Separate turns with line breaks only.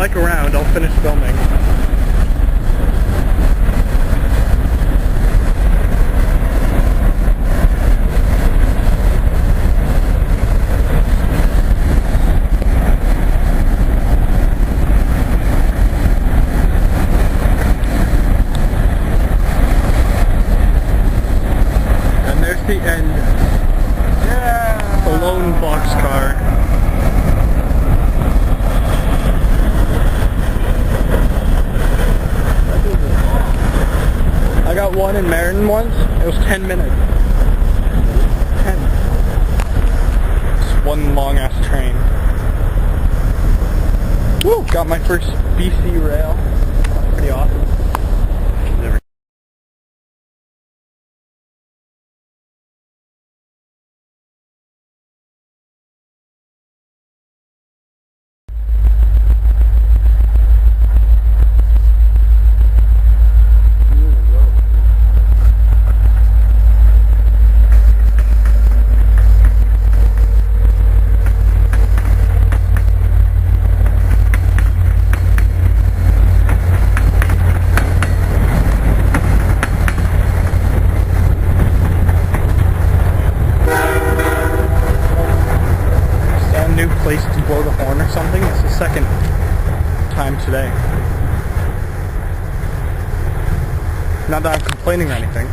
bike around, I'll finish filming. And there's the end. Yeah! The lone boxcar. I got one in Meriden once. It was 10 minutes. 10. It's one long ass train. Woo! Got my first BC rail. That's pretty awesome. New place to blow the horn or something. It's the second time today. Not that I'm complaining or anything.